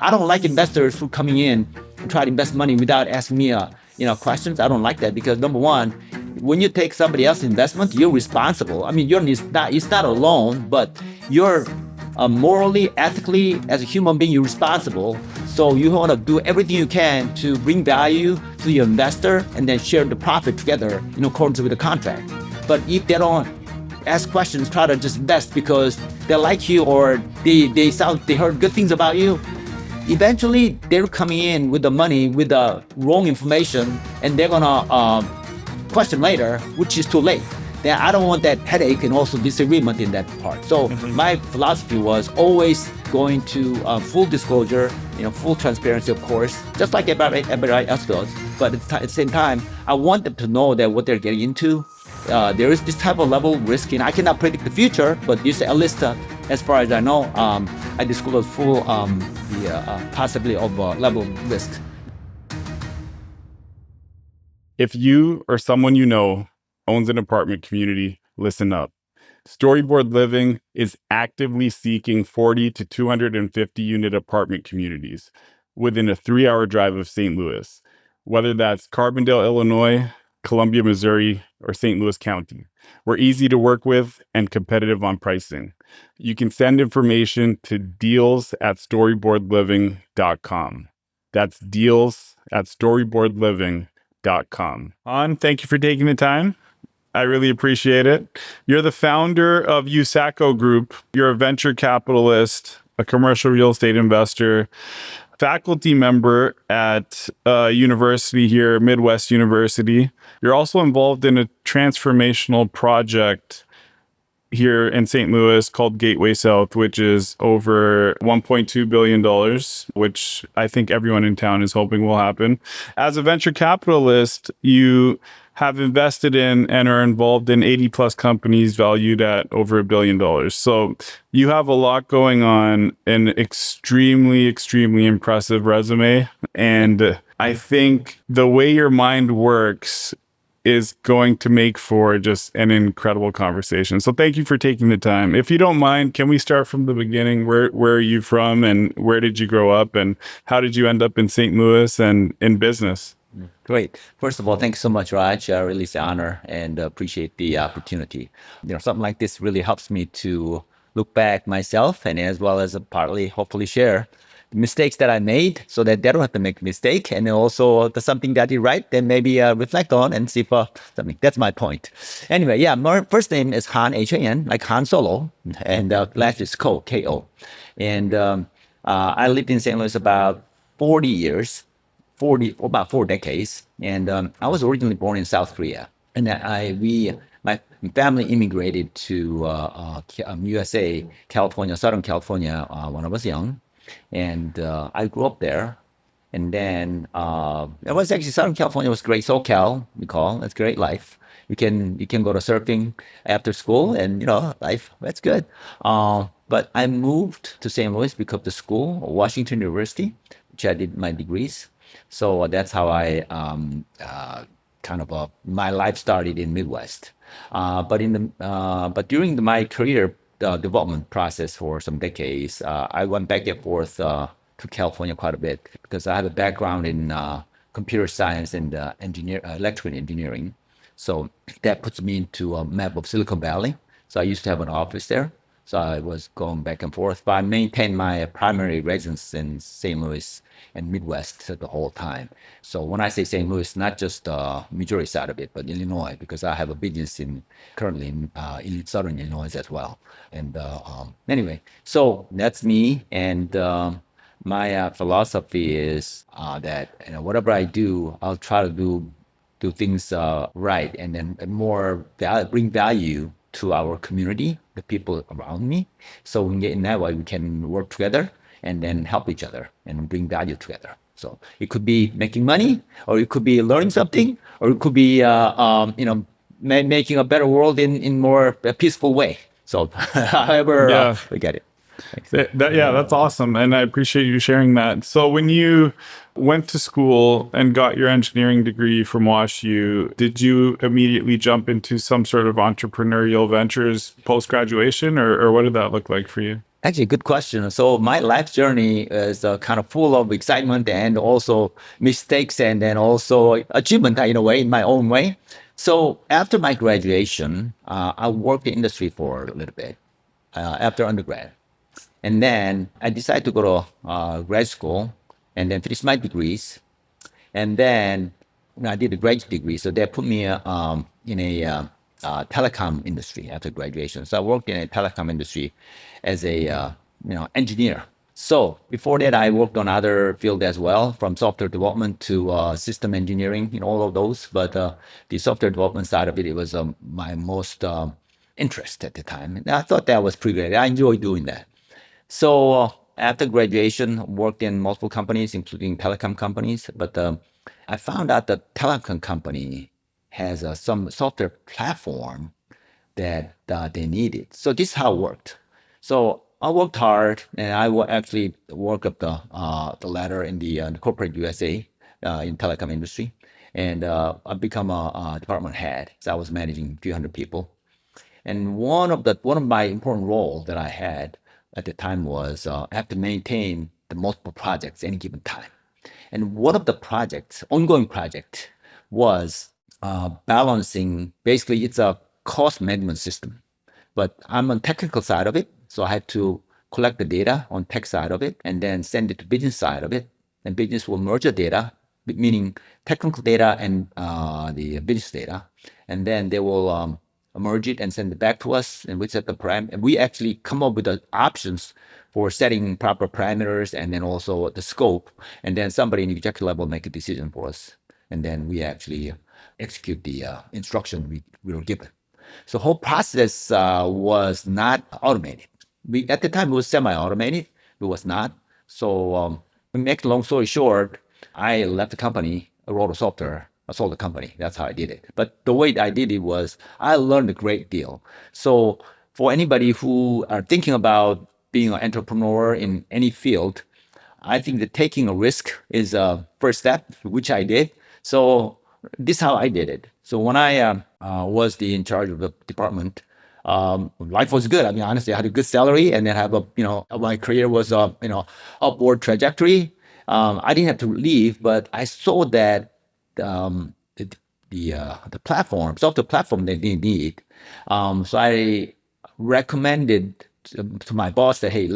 I don't like investors who coming in and try to invest money without asking me, questions. I don't like that because number one, when you take somebody else's investment, you're responsible. I mean, it's not a loan, but you're morally, ethically, as a human being, you're responsible. So you want to do everything you can to bring value to your investor and then share the profit together in accordance with the contract. But if they don't ask questions, try to just invest because they like you or they heard good things about you, eventually they're coming in with the money with the wrong information and they're gonna question later, which is too late. Then I don't want that headache and also disagreement in that part. So my philosophy was always going to full disclosure, full transparency, of course, just like everybody else does. But at the same time, I want them to know that what they're getting into. There is this type of level of risk, and I cannot predict the future, but at least as far as I know, I disclose full the possibility of level of risk. If you or someone you know owns an apartment community, listen up. Storyboard Living is actively seeking 40 to 250 unit apartment communities within a 3-hour drive of St. Louis, whether that's Carbondale, Illinois, Columbia, Missouri, or St. Louis County. We're easy to work with and competitive on pricing. You can send information to deals@storyboardliving.com. That's deals@storyboardliving.com. Han, thank you for taking the time. I really appreciate it. You're the founder of USAKO Group. You're a venture capitalist, a commercial real estate investor, faculty member at a university here, Midwest University. You're also involved in a transformational project here in St. Louis called Gateway South, which is over $1.2 billion, which I think everyone in town is hoping will happen. As a venture capitalist, you have invested in and are involved in 80 plus companies valued at over $1 billion. So you have a lot going on, an extremely, extremely impressive resume. And I think the way your mind works is going to make for just an incredible conversation. So thank you for taking the time. If you don't mind, can we start from the beginning? Where are you from and where did you grow up and how did you end up in St. Louis and in business? Great. First of all, thanks so much, Raj. Really, it's an honor and appreciate the opportunity. Something like this really helps me to look back myself and as well as partly, hopefully, share the mistakes that I made so that they don't have to make a mistake. And also the something that I did right, then maybe reflect on and see if something. That's my point. Anyway, yeah, my first name is Han, H-A-N, like Han Solo, and last is Ko, K-O. And I lived in St. Louis about 40 years. About 4 decades, and I was originally born in South Korea, and my family immigrated to USA, California, Southern California, when I was young, and I grew up there. And then it was actually Southern California was great. SoCal, we call it's great life. You can go to surfing after school, and life that's good. But I moved to St. Louis because of the school, Washington University, which I did my degrees. So that's how I my life started in Midwest. But during my career development process for some decades, I went back and forth to California quite a bit because I have a background in computer science and electrical engineering. So that puts me into a map of Silicon Valley. So I used to have an office there. So I was going back and forth, but I maintained my primary residence in St. Louis and Midwest the whole time. So when I say St. Louis, not just the Missouri side of it, but Illinois, because I have a business currently in Southern Illinois as well. And anyway, so that's me. And my philosophy is that whatever I do, I'll try to do things right, and then bring value to our community, the people around me. So in that way, we can work together and then help each other and bring value together. So it could be making money, or it could be learning something, or it could be making a better world in more peaceful way. So however we get it. That's awesome. And I appreciate you sharing that. So when you went to school and got your engineering degree from WashU, did you immediately jump into some sort of entrepreneurial ventures post-graduation, or what did that look like for you? Actually, good question. So my life journey is kind of full of excitement and also mistakes and then also achievement in a way, in my own way. So after my graduation, I worked in industry for a little bit after undergrad. And then I decided to go to grad school and then finish my degrees. And then I did a graduate degree, so they put me in a telecom industry after graduation. So I worked in a telecom industry as a engineer. So before that, I worked on other field as well, from software development to system engineering, all of those. But the software development side of it, it was my most interest at the time. And I thought that was pretty great. I enjoyed doing that. So after graduation, worked in multiple companies, including telecom companies. But I found out that telecom company has some software platform that they needed. So this is how it worked. So I worked hard, and I actually work up the ladder in the corporate USA in telecom industry, and I become a department head. So I was managing a few hundred people. And one of my important role that I had at the time was I have to maintain the multiple projects any given time. And one of the projects, ongoing project, was balancing. Basically, it's a cost management system, but I'm on technical side of it, so I had to collect the data on tech side of it and then send it to business side of it, and business will merge the data, meaning technical data and the business data, and then they will merge it and send it back to us, and we set the param. And we actually come up with the options for setting proper parameters and then also the scope, and then somebody in the executive level make a decision for us, and then we actually execute the instruction we were given. So whole process was not automated. We at the time it was semi-automated. It was not. So to make the long story short, I left the company, I wrote a software, I sold the company. That's how I did it. But the way I did it was I learned a great deal. So for anybody who are thinking about being an entrepreneur in any field, I think that taking a risk is a first step, which I did. So this is how I did it. So when I was in charge of the department, life was good. I mean, honestly, I had a good salary, and then have my career was upward trajectory. I didn't have to leave, but I saw that um, the the platform, software platform that they need. So I recommended to my boss that, hey,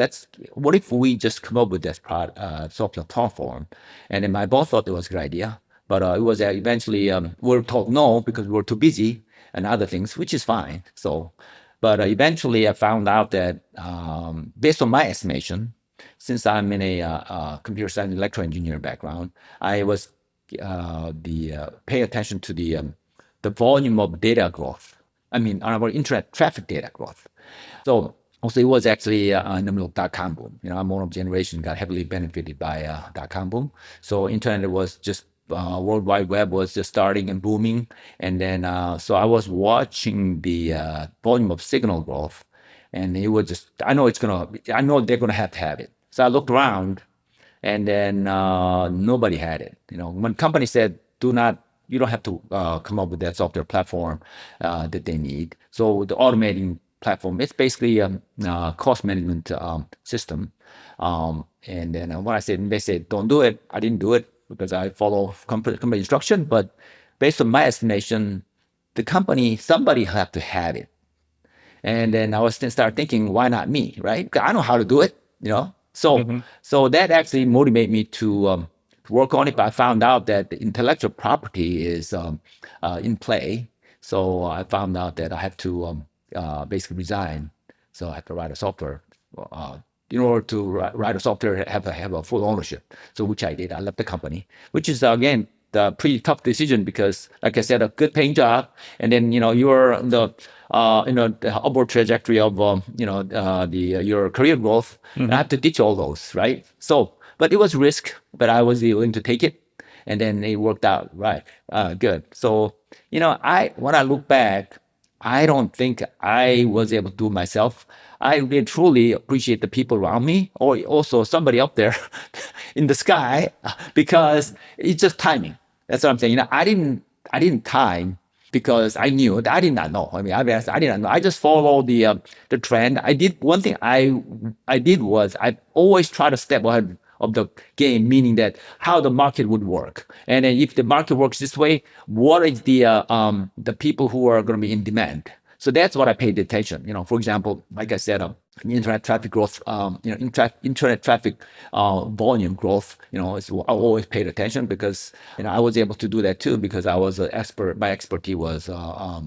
what if we just come up with this software platform? And then my boss thought it was a good idea, but it was eventually we were told no because we were too busy and other things, which is fine. So, but eventually I found out that based on my estimation, since I'm in a computer science electrical engineering background, I was pay attention to the volume of data growth. I mean, our internet traffic data growth. So also it was actually in the middle of dot-com boom. Our model generation got heavily benefited by dot-com boom. So internet was just World Wide Web was just starting and booming. And then so I was watching the volume of signal growth, and it was just I know they're gonna have to have it. So I looked around, and then nobody had it. When company said, you don't have to come up with that software platform that they need. So the automating platform, it's basically a cost management system. And then when I said, they said, don't do it. I didn't do it because I follow company instruction. But based on my estimation, somebody have to have it. And then I was start thinking, why not me, right? 'Cause I know how to do it. So that actually motivated me to work on it. But I found out that the intellectual property is in play. So I found out that I have to basically resign. So I have to write a software. Uh, in order to write a software, have a full ownership. So which I did. I left the company, which is again the pretty tough decision because, like I said, a good paying job, and then you're the upward trajectory of your career growth. And I have to ditch all those, right? So, but it was risk, but I was willing to take it, and then it worked out right, good. So when I look back, I don't think I was able to do it myself. I really truly appreciate the people around me, or also somebody up there in the sky, because it's just timing. That's what I'm saying. I didn't time because I knew I did not know. I mean, I did not know. I just followed the trend. I did one thing. I did was I always try to step ahead of the game, meaning that how the market would work, and then if the market works this way, what is the people who are going to be in demand. So that's what I paid attention. For example, like I said, internet traffic growth, internet traffic volume growth. I always paid attention because I was able to do that too because I was an expert. My expertise was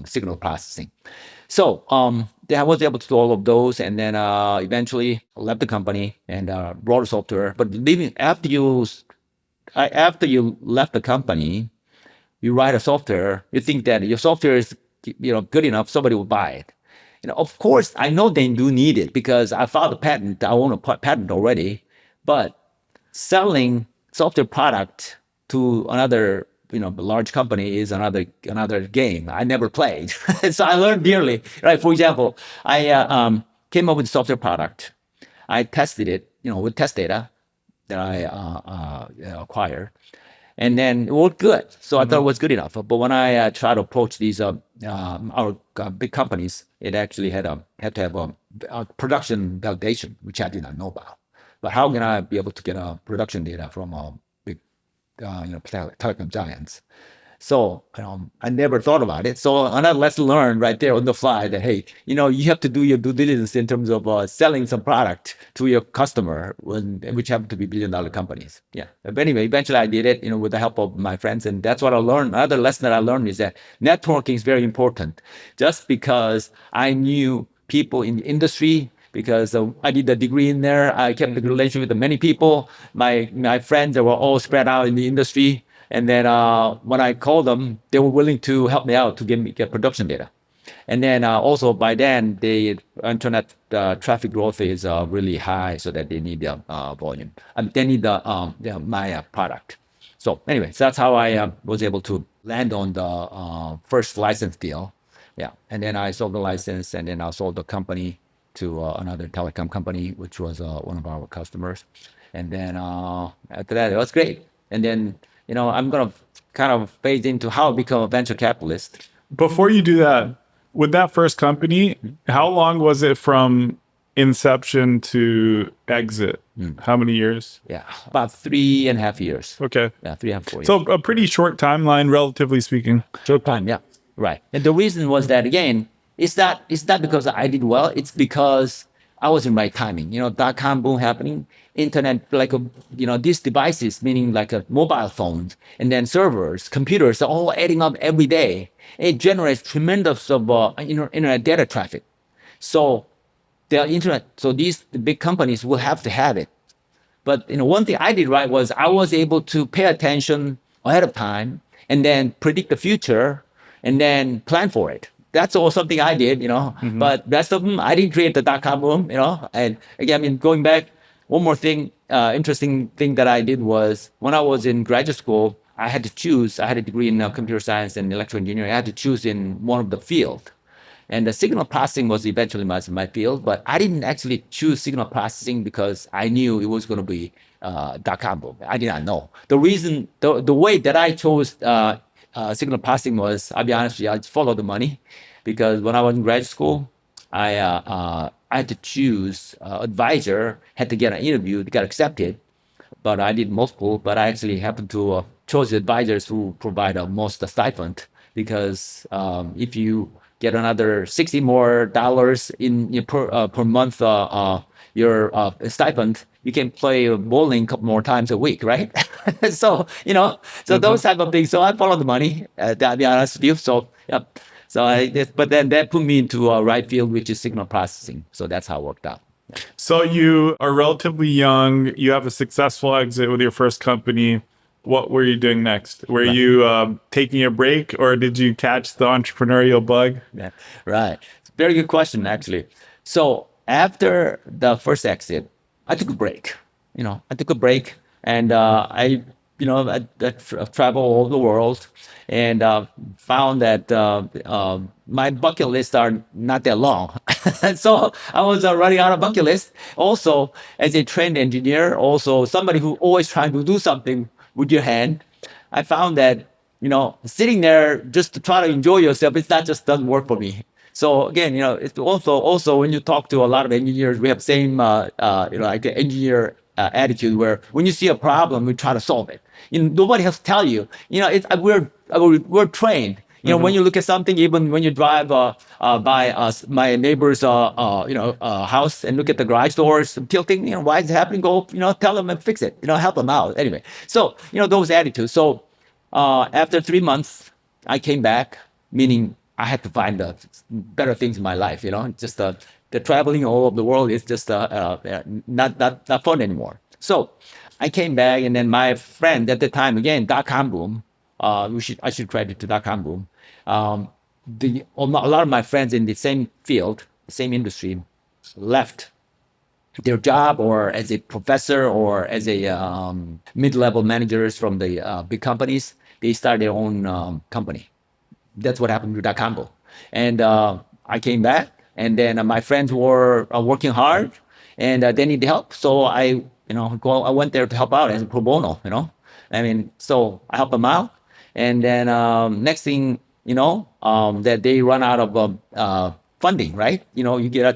signal processing. So I was able to do all of those, and then eventually left the company and wrote a software. But leaving after you left the company, you write a software. You think that your software is good enough, somebody will buy it. Of course, I know they do need it because I filed a patent. I own a patent already, but selling software product to another large company is another game I never played. So I learned dearly, right? For example, I came up with a software product. I tested it, with test data that I acquired, and then it worked good. So I thought it was good enough. But when I tried to approach these our big companies, it actually had to have a production validation, which I did not know about. But how can I be able to get production data from big telecom giants? So I never thought about it. So another lesson learned right there on the fly that, hey, you have to do your due diligence in terms of selling some product to your customer, which happen to be billion-dollar companies. Yeah. But anyway, eventually I did it, with the help of my friends, and that's what I learned. Another lesson that I learned is that networking is very important. Just because I knew people in the industry, because I did a degree in there, I kept a relationship with many people. My friends, they were all spread out in the industry. And then when I called them, they were willing to help me out to get production data. And then also by then, the internet traffic growth is really high, so that they need the volume. They need my product. So anyway, so that's how I was able to land on the first license deal. Yeah, and then I sold the license, and then I sold the company to another telecom company, which was one of our customers. And then after that, it was great. And then I'm gonna kind of phase into how I become a venture capitalist. Before you do that, with that first company, how long was it from inception to exit? How many years? Yeah, about 3.5 years. Okay. Yeah, 3.5, 4 years. So a pretty short timeline, relatively speaking. Short time, yeah, right. And the reason was that, again, it's not because I did well. It's because I was in right timing. .com boom happening, internet, like these devices, meaning like mobile phones, and then servers, computers, are all adding up every day. It generates tremendous of internet data traffic. So these big companies will have to have it. But one thing I did right was I was able to pay attention ahead of time and then predict the future and then plan for it. That's all something I did, But rest of them, I didn't create the .com boom, And again, going back, one more thing, interesting thing that I did was when I was in graduate school, I had to choose. I had a degree in computer science and electrical engineering. I had to choose in one of the field. And the signal processing was eventually my field, but I didn't actually choose signal processing because I knew it was going to be .com boom. I did not know. The reason, the way that I chose signal processing was, I'll be honest with you, I just followed the money, because when I was in graduate school, I had to choose advisor, had to get an interview, got accepted, but I did multiple. But I actually happened to chose the advisors who provide most stipend, because if you get another $60 more in per month your stipend, you can play bowling a couple more times a week, right? So those type of things. So I follow the money. To be honest with you. So yeah. But then that put me into a right field, which is signal processing. So that's how it worked out. So you are relatively young. You have a successful exit with your first company. What were you doing next? Were you taking a break, or did you catch the entrepreneurial bug? Yeah, right. Very good question, actually. So after the first exit, I took a break. I took a break, and I traveled all over the world, and found that my bucket lists are not that long. So I was running out of bucket list. Also, as a trained engineer, also somebody who always trying to do something with your hand, I found that sitting there just to try to enjoy yourself, it's not just doesn't work for me. So again, it's also when you talk to a lot of engineers, we have same like the engineer attitude where when you see a problem, we try to solve it. Nobody has to tell you. It's we're trained. When you look at something, even when you drive by my neighbor's house and look at the garage doors, tilting, why is it happening? Go, tell them and fix it. Help them out. Anyway, so those attitudes. So after 3 months, I came back, meaning I had to find better things in my life. Just the traveling all over the world is just not fun anymore. So I came back, and then my friend at the time, again, dot-com boom. I should credit to dot-com boom. A lot of my friends in the same field, the same industry, left their job or as a professor or as a mid-level managers from the big companies. They started their own company. That's what happened to dot-com boom. And I came back, and then my friends were working hard, and they need help. So I went there to help out as a pro bono. So I helped them out. And then next thing, that they run out of funding, right? You get to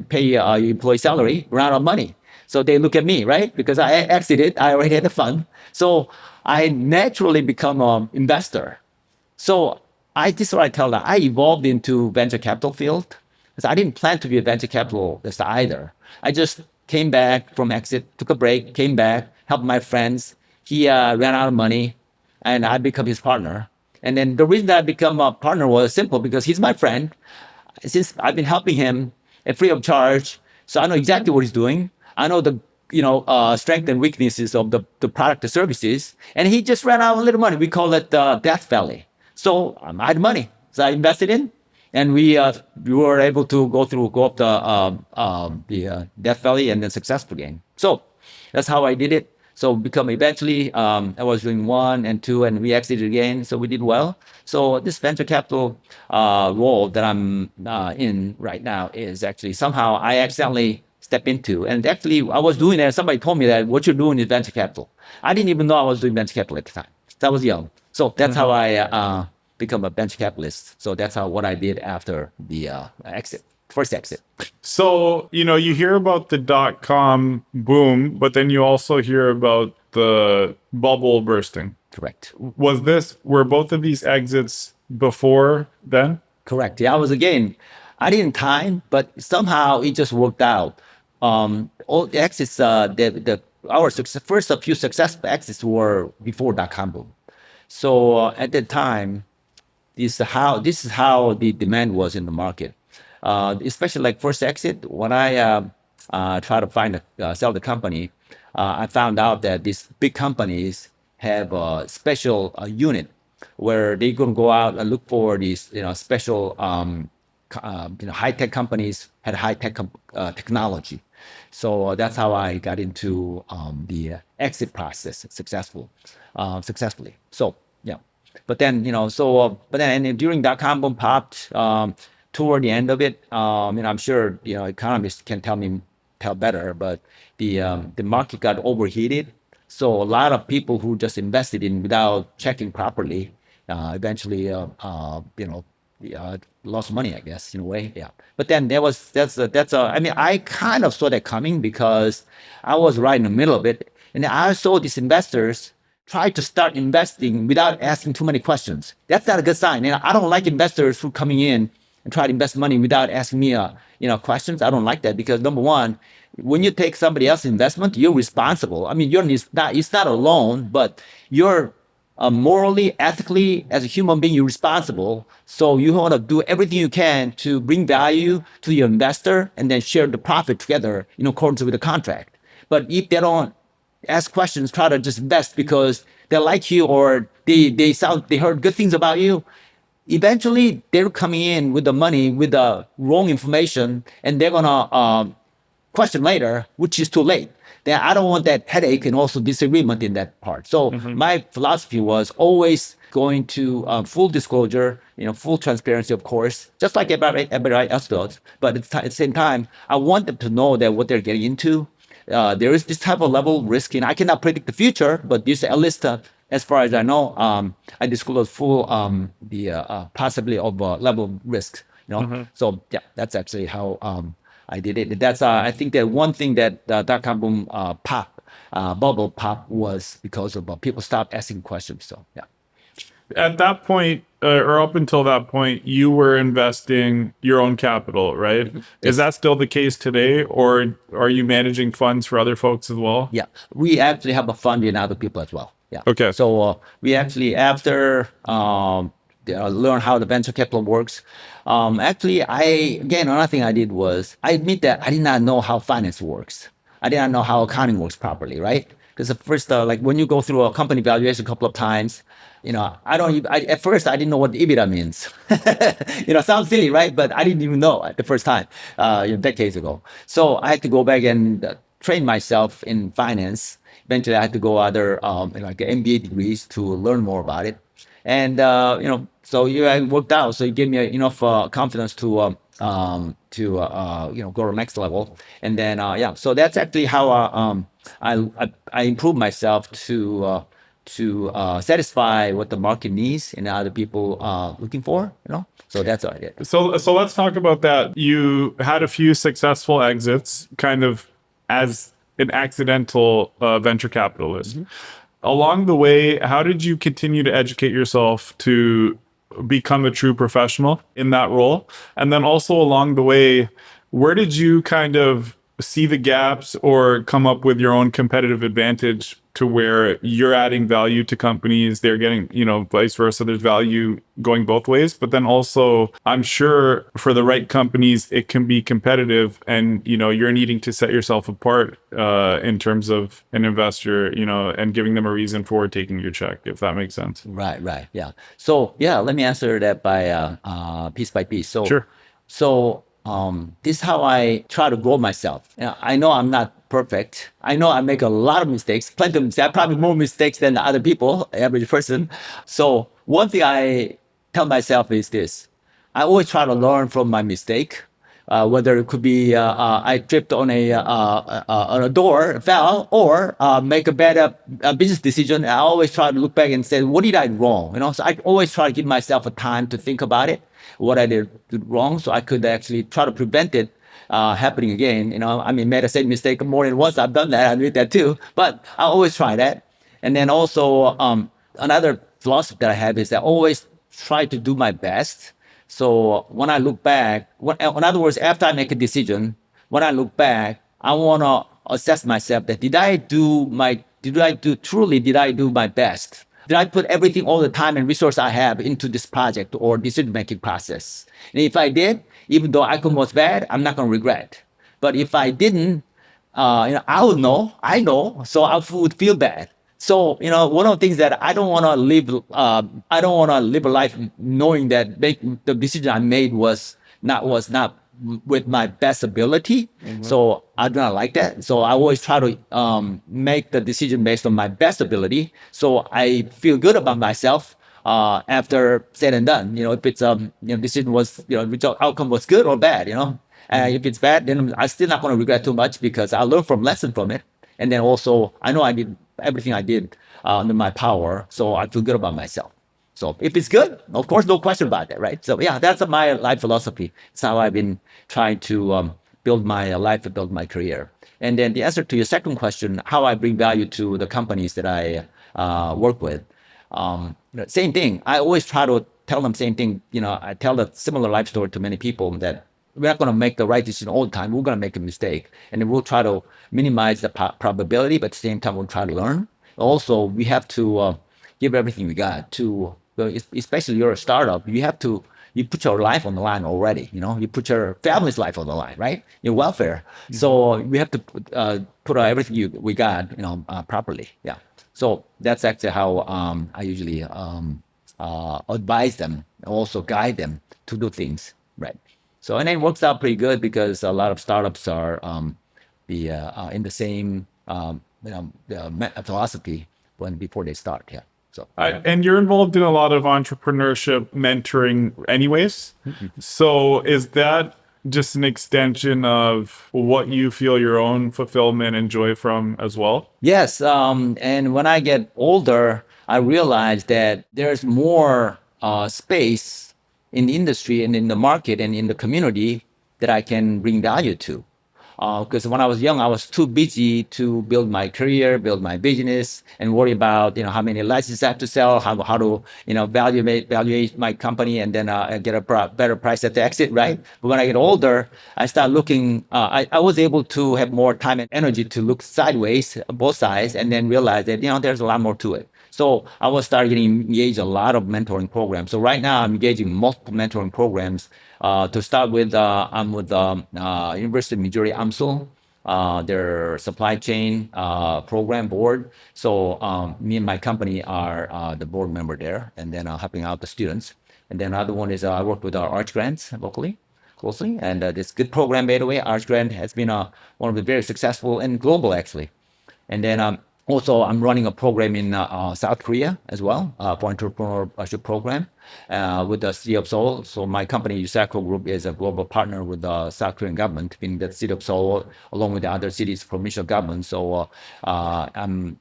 pay your employee salary, run out of money. So they look at me, right? Because I exited, I already had the fund. So I naturally become an investor. So this is what I tell them. I evolved into venture capital field because I didn't plan to be a venture capitalist either. I just came back from exit, took a break, came back, helped my friends. He ran out of money, and I become his partner. And then the reason that I become a partner was simple because he's my friend. Since I've been helping him at free of charge, so I know exactly what he's doing. I know the strength and weaknesses of the product or services, and he just ran out of a little money. We call it Death Valley. So I had money, so I invested in, and we were able to go up the Death Valley and then successful again. So that's how I did it. So eventually, I was doing 1 and 2, and we exited again. So we did well. So this venture capital role that I'm in right now is actually somehow I accidentally step into. And actually, I was doing that. Somebody told me that what you're doing is venture capital. I didn't even know I was doing venture capital at the time. So I was young. So that's how I become a venture capitalist. So that's what I did after the first exit. So, you hear about the dot-com boom, but then you also hear about the bubble bursting. Correct. Were both of these exits before then? Correct. Yeah, I didn't time, but somehow it just worked out. All the exits, first few successful exits were before dot-com boom. So at that time, this is how the demand was in the market. Especially like first exit, when I try to sell the company, I found out that these big companies have a special unit where they're going to go out and look for these, special, high-tech companies had high-tech technology. So that's how I got into the exit process successfully. So yeah, but then and during dot-com boom popped. Toward the end of it, I'm sure economists can tell better, but the market got overheated. So a lot of people who just invested in without checking properly, eventually lost money, I guess, in a way. Yeah. But then I kind of saw that coming because I was right in the middle of it, and I saw these investors try to start investing without asking too many questions. That's not a good sign. I don't like investors who coming in and try to invest money without asking me, questions. I don't like that because number one, when you take somebody else's investment, you're responsible. I mean, it's not a loan, but you're morally, ethically, as a human being, you're responsible. So you want to do everything you can to bring value to your investor and then share the profit together in accordance with the contract. But if they don't ask questions, try to just invest because they like you or they heard good things about you, eventually they're coming in with the money with the wrong information, and they're gonna question later, which is too late. Then I don't want that headache and also disagreement in that part. So my philosophy was always going to full disclosure, full transparency, of course, just like everybody else does. But at the same time, I want them to know that what they're getting into. There is this type of level of risk, and I cannot predict the future, but there's at least as far as I know, I disclose full the possibility of level of risk. So yeah, that's actually how I did it. That's I think that one thing that dot-com boom bubble pop was because of people stopped asking questions. So yeah. At that point, or up until that point, you were investing your own capital, right? Is Yes. that still the case today, or are you managing funds for other folks as well? Yeah, we actually have a fund in other people as well. Yeah. Okay. So we actually, after learn how the venture capital works, actually, another thing I did was I admit that I did not know how finance works. I did not know how accounting works properly, right? Because the first, like when you go through a company valuation a couple of times, at first I didn't know what the EBITDA means. Sounds silly, right? But I didn't even know at the first time, decades ago. So I had to go back and train myself in finance. Eventually, I had to go other like MBA degrees to learn more about it. And so it worked out. So it gave me enough confidence to go to the next level. And then so that's actually how I improved myself to satisfy what the market needs and other people looking for. So that's what I did. So let's talk about that. You had a few successful exits, kind of as an accidental venture capitalist. Along the way, how did you continue to educate yourself to become a true professional in that role? And then also along the way, where did you kind of see the gaps or come up with your own competitive advantage to where you're adding value to companies, they're getting, vice versa, there's value going both ways. But then also, I'm sure for the right companies, it can be competitive and, you're needing to set yourself apart in terms of an investor, and giving them a reason for taking your check, if that makes sense. Right. Yeah. So yeah, let me answer that by piece by piece. So Sure. So this is how I try to grow myself. I know I'm not perfect. I know I make a lot of mistakes, plenty of mistakes. I probably more mistakes than the other people, average person. So one thing I tell myself is this: I always try to learn from my mistake. Whether it could be I tripped on a door, fell, or make a bad business decision. I always try to look back and say, what did I do wrong? So I always try to give myself a time to think about it, what I did wrong, so I could actually try to prevent it happening again. Made the same mistake more than once. I've done that. I admit that too. But I always try that. And then also another philosophy that I have is that I always try to do my best. So when I look back, in other words, after I make a decision, when I look back, I want to assess myself that did I do my best? Did I put everything, all the time and resource I have into this project or decision-making process? And if I did, even though outcome was bad, I'm not going to regret. But if I didn't, I would know, so I would feel bad. So, one of the things that I don't want to live a life knowing that the decision I made was not with my best ability. So I do not like that. So I always try to make the decision based on my best ability. So I feel good about myself after said and done. If it's decision was which outcome was good or bad. If it's bad, then I'm still not going to regret too much because I learned lesson from it. And then also I know I did everything I did under my power, so I feel good about myself. So if it's good, of course, no question about that, right? So yeah, that's my life philosophy. It's how I've been trying to build my life and build my career. And then the answer to your second question, how I bring value to the companies that I work with. Same thing. I always try to tell them same thing. I tell a similar life story to many people that we're not going to make the right decision all the time. We're going to make a mistake. And then we'll try to minimize the probability, but at the same time, we'll try to learn. Also, we have to give everything we got to, especially you're a startup, you put your life on the line already. You put your family's life on the line, right? Your welfare. So we have to put everything we got, properly. Yeah. So that's actually how I usually advise them, also guide them to do things right. So and it works out pretty good because a lot of startups are in the same philosophy before they start. Yeah. So and you're involved in a lot of entrepreneurship mentoring, anyways. So is that just an extension of what you feel your own fulfillment and joy from as well? Yes. And when I get older, I realized that there's more space in the industry and in the market and in the community that I can bring value to. Because when I was young, I was too busy to build my career, build my business, and worry about how many licenses I have to sell, how to valuate my company, and then get a better price at the exit, right? But when I get older, I start looking. I was able to have more time and energy to look sideways, both sides, and then realize that there's a lot more to it. So I was started getting engaged in a lot of mentoring programs. So right now I'm engaged in multiple mentoring programs. To start with, I'm with University of Missouri AMSL, their supply chain program board. So me and my company are the board member there, and then helping out the students. And then another one is I work with our Arch Grants locally, closely, and this good program, by the way. Arch Grant has been one of the very successful and global actually. And then also, I'm running a program in South Korea as well for entrepreneurship program with the city of Seoul. So my company, USAKO Group, is a global partner with the South Korean government in the city of Seoul, along with the other cities' provincial government. So I'm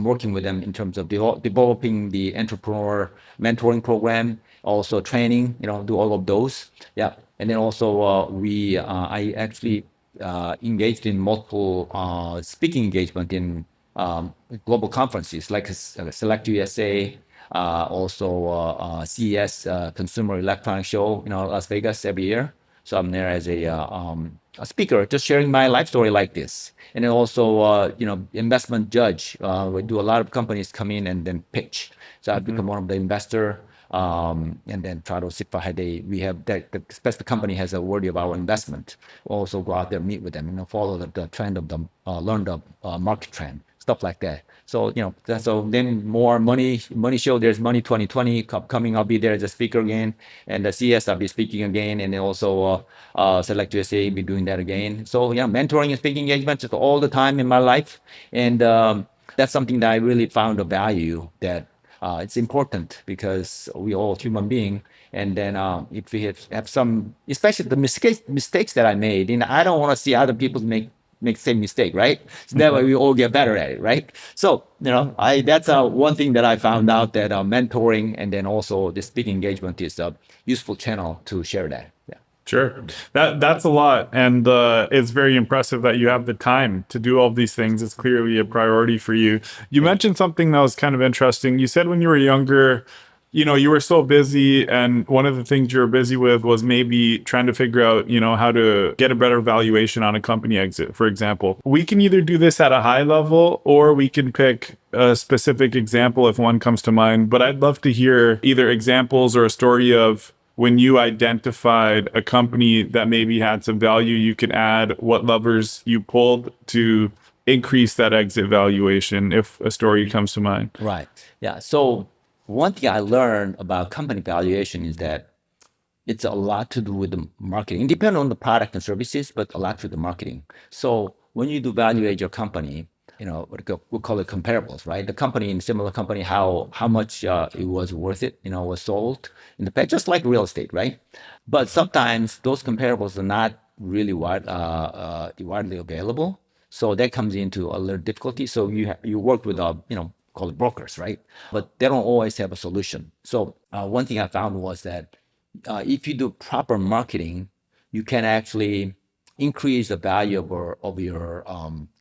working with them in terms of developing the entrepreneur mentoring program, also training, do all of those. Yeah. And then also I actually engaged in multiple speaking engagement in global conferences like Select USA, also CES, Consumer Electronic Show, Las Vegas every year. So I'm there as a speaker, just sharing my life story like this. And then also, investment judge. We do a lot of companies come in and then pitch. So I've become one of the investor, and then try to see how we have that, especially the company has a worthy of our investment. We'll also go out there, meet with them, follow the trend of the, learn the market trend, stuff like that. So, so then more money show, there's Money 2020 coming. I'll be there as a speaker again. And the CS, I'll be speaking again. And then also Select USA, be doing that again. So, mentoring and speaking engagements all the time in my life. And that's something that I really found a value that it's important because we all human being. And then if we have some, especially the mistakes that I made, and I don't want to see other people make the same mistake, right? So that way we all get better at it, right? So that's one thing that I found out, that mentoring and then also the speaking engagement is a useful channel to share that. Yeah. Sure. That's a lot. And it's very impressive that you have the time to do all these things. It's clearly a priority for you. You mentioned something that was kind of interesting. You said when you were younger, you were so busy, and one of the things you were busy with was maybe trying to figure out, how to get a better valuation on a company exit, for example. We can either do this at a high level, or we can pick a specific example if one comes to mind. But I'd love to hear either examples or a story of when you identified a company that maybe had some value you could add, what levers you pulled to increase that exit valuation, if a story comes to mind. Right. Yeah. So one thing I learned about company valuation is that it's a lot to do with the marketing. It depends on the product and services, but a lot to the marketing. So when you do evaluate your company, we call it comparables, right? The company in similar company, how much it was worth it, was sold in the past, just like real estate, right? But sometimes those comparables are not really widely available. So that comes into a little difficulty. So you work with call it brokers, right? But they don't always have a solution. So one thing I found was that if you do proper marketing, you can actually increase the value of your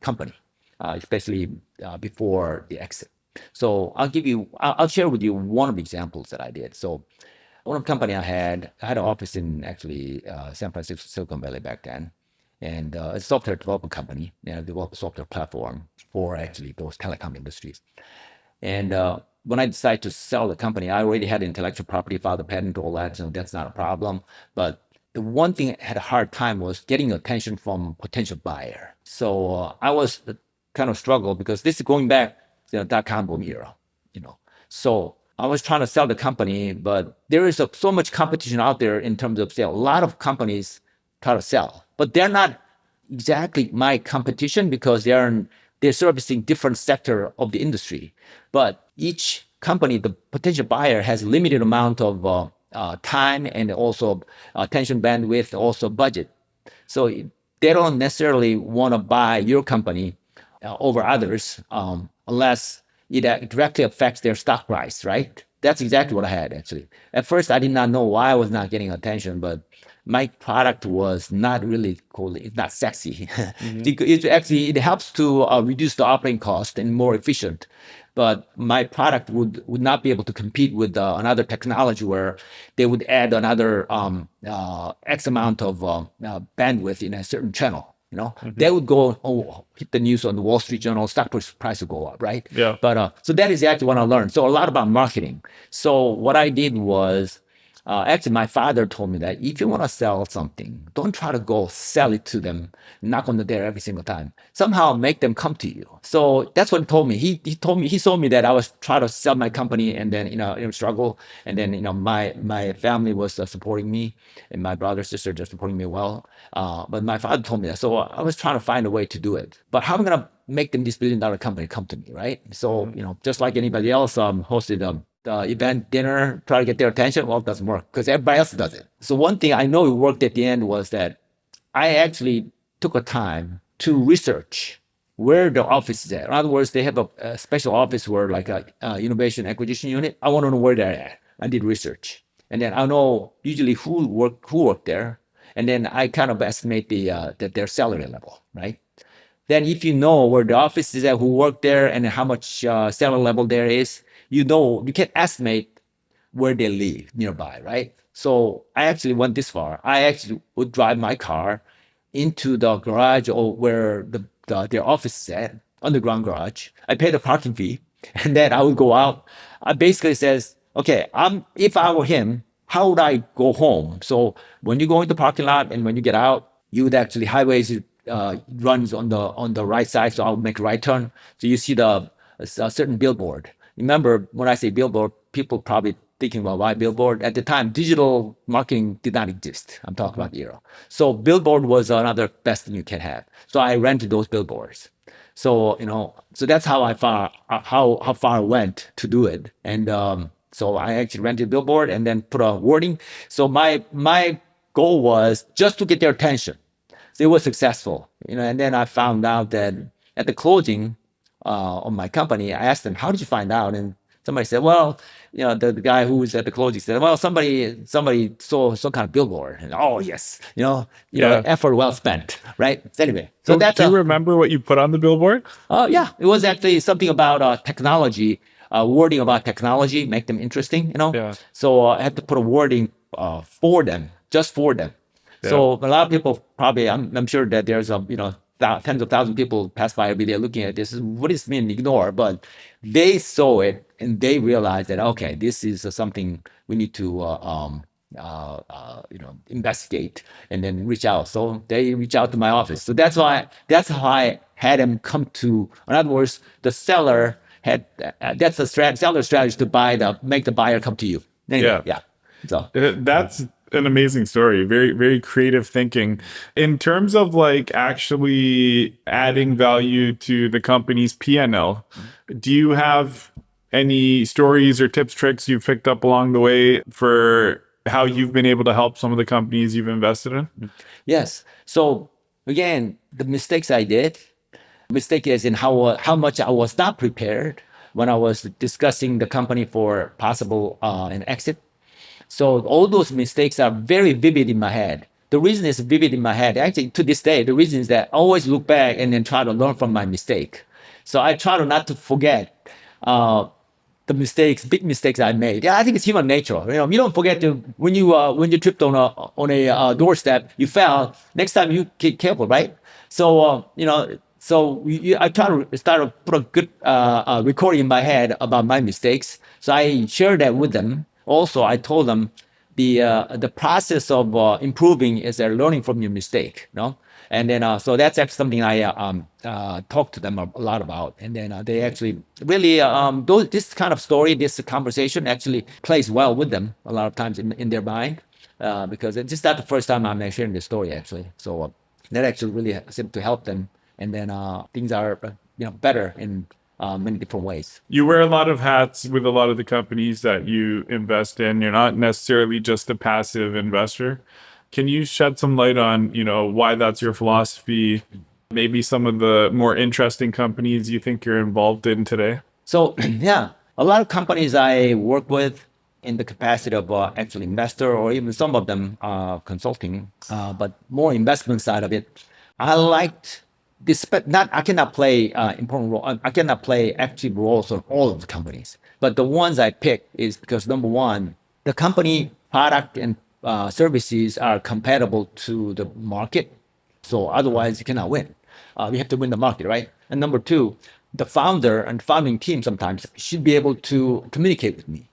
company, especially before the exit. So I'll share with you one of the examples that I did. So one of the company I had an office in actually San Francisco, Silicon Valley back then. And it's a software development company, develop a software platform for actually those telecom industries. And when I decided to sell the company, I already had intellectual property, filed a patent, all that, so that's not a problem. But the one thing I had a hard time was getting attention from potential buyer. So I was kind of struggle because this is going back to the dot-com boom era, So I was trying to sell the company, but there is so much competition out there in terms of sale. A lot of companies try to sell, but they're not exactly my competition because they're servicing different sector of the industry. But each company, the potential buyer, has limited amount of time and also attention bandwidth, also budget. So they don't necessarily want to buy your company over others unless it directly affects their stock price, right? That's exactly what I had actually. At first, I did not know why I was not getting attention, but my product was not really cool. It's not sexy. It helps to reduce the operating cost and more efficient. But my product would not be able to compete with another technology where they would add another X amount of bandwidth in a certain channel. They would go, hit the news on the Wall Street Journal, stock price will go up, right? Yeah. But so that is actually what I learned. So a lot about marketing. So what I did was, actually, my father told me that if you want to sell something, don't try to go sell it to them, knock on the door every single time. Somehow make them come to you. So that's what he told me. He told me that I was trying to sell my company and then struggle, and then my family was supporting me, and my brother sister just supporting me well. But my father told me that, so I was trying to find a way to do it. But how am I gonna make them this $1 billion company come to me, right? So just like anybody else, hosted the event dinner, try to get their attention. Well, it doesn't work because everybody else does it. So one thing I know it worked at the end was that I actually took a time to research where the office is at. In other words, they have a special office where like a innovation acquisition unit. I want to know where they're at. I did research, and then I know usually who worked there, and then I kind of estimate their salary level, right? Then if you know where the office is at, who worked there, and how much salary level there is, you can estimate where they live nearby, right? So I actually went this far. I actually would drive my car into the garage or where their office is at, underground garage. I pay the parking fee, and then I would go out. I basically says, okay, if I were him, how would I go home? So when you go into the parking lot and when you get out, you would actually highways runs on the right side. So I'll make a right turn. So you see a certain billboard. Remember, when I say billboard, people probably thinking about why billboard. At the time, digital marketing did not exist. I'm talking about the era. So billboard was another best thing you can have. So I rented those billboards. So so that's how far I went to do it. And so I actually rented a billboard and then put a wording. So my goal was just to get their attention. So it was successful, and then I found out that at the closing of my company, I asked them, how did you find out? And somebody said, well, the guy who was at the closing said, well, somebody saw some kind of billboard. And oh, yes, effort well spent, right? So anyway, so that's do you remember what you put on the billboard? Yeah, it was actually something about technology, wording about technology, make them interesting, Yeah. So I had to put a wording for them, just for them. Yeah. So a lot of people probably, I'm sure that there's tens of thousands of people pass by every day looking at this. What does this mean? Ignore, but they saw it and they realized that okay, this is something we need to investigate and then reach out. So they reach out to my office. So that's how I had them come to. In other words, the seller had that's the seller strategy to make the buyer come to you. Anyway, yeah. So that's an amazing story. Very, very creative thinking. In terms of like actually adding value to the company's P&L, do you have any stories or tips, tricks you've picked up along the way for how you've been able to help some of the companies you've invested in? Yes. So again, the mistakes I did, mistake is in how much I was not prepared when I was discussing the company for possible an exit. So all those mistakes are very vivid in my head. The reason it's vivid in my head, actually to this day, the reason is that I always look back and then try to learn from my mistake. So I try to not to forget the big mistakes I made. Yeah, I think it's human nature. You don't forget to when you tripped on a doorstep, you fell. Next time you get careful, right? So I try to start to put a good recording in my head about my mistakes. So I share that with them. Also, I told them the process of improving is learning from your mistake, And then so that's actually something I talk to them a lot about. And then they actually really this kind of story, this conversation actually plays well with them a lot of times in their mind because it's just not the first time I'm sharing this story actually. So that actually really seemed to help them. And then things are better in many different ways. You wear a lot of hats with a lot of the companies that you invest in. You're not necessarily just a passive investor. Can you shed some light on, why that's your philosophy? Maybe some of the more interesting companies you think you're involved in today? So yeah, a lot of companies I work with in the capacity of actually investor or even some of them consulting, but more investment side of it. I liked this, but not I cannot play important role. I cannot play active roles on all of the companies. But the ones I pick is because number one, the company product and services are compatible to the market. So otherwise, you cannot win. You have to win the market, right? And number two, the founder and founding team sometimes should be able to communicate with me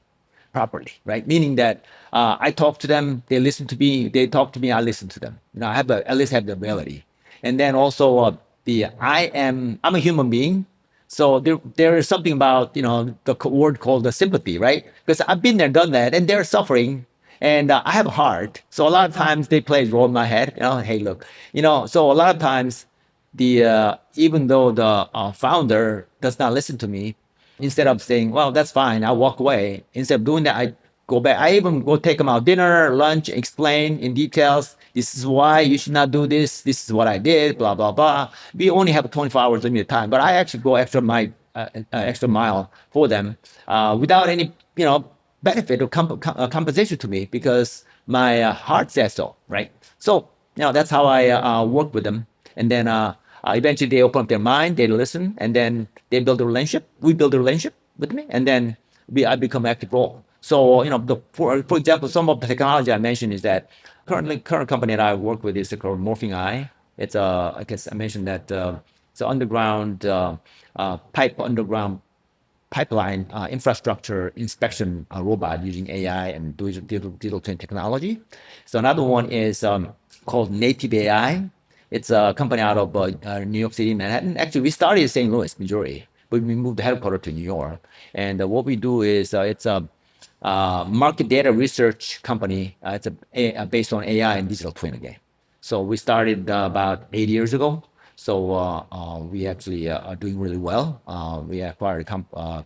properly, right? Meaning that I talk to them, they listen to me, they talk to me, I listen to them. You know, I have at least have the ability. And then also I'm a human being, so there is something about the word called the sympathy, right? Because I've been there, done that, and they're suffering, and I have a heart. So a lot of times they play a role in my head. Hey, look, So a lot of times the even though the founder does not listen to me, instead of saying, well, that's fine, I'll walk away. Instead of doing that, I go back. I even go take them out dinner, lunch, explain in details. This is why you should not do this. This is what I did, blah, blah, blah. We only have 24 hours limited time, but I actually go extra mile for them without any, benefit or compensation to me because my heart says so, right? So, that's how I work with them. And then eventually they open up their mind, they listen, and then they build a relationship. We build a relationship with me, and then I become active role. So, for example, some of the technology I mentioned is that current company that I work with is called Morphing Eye. It's I guess I mentioned that it's an underground underground pipeline infrastructure inspection robot using AI and digital twin technology. So another one is called Native AI. It's a company out of New York City, Manhattan. Actually, we started in St. Louis, Missouri, but we moved the headquarters to New York. And what we do is it's a market data research company. Based on AI and digital twin again. So we started about 8 years ago. So we actually are doing really well. We acquired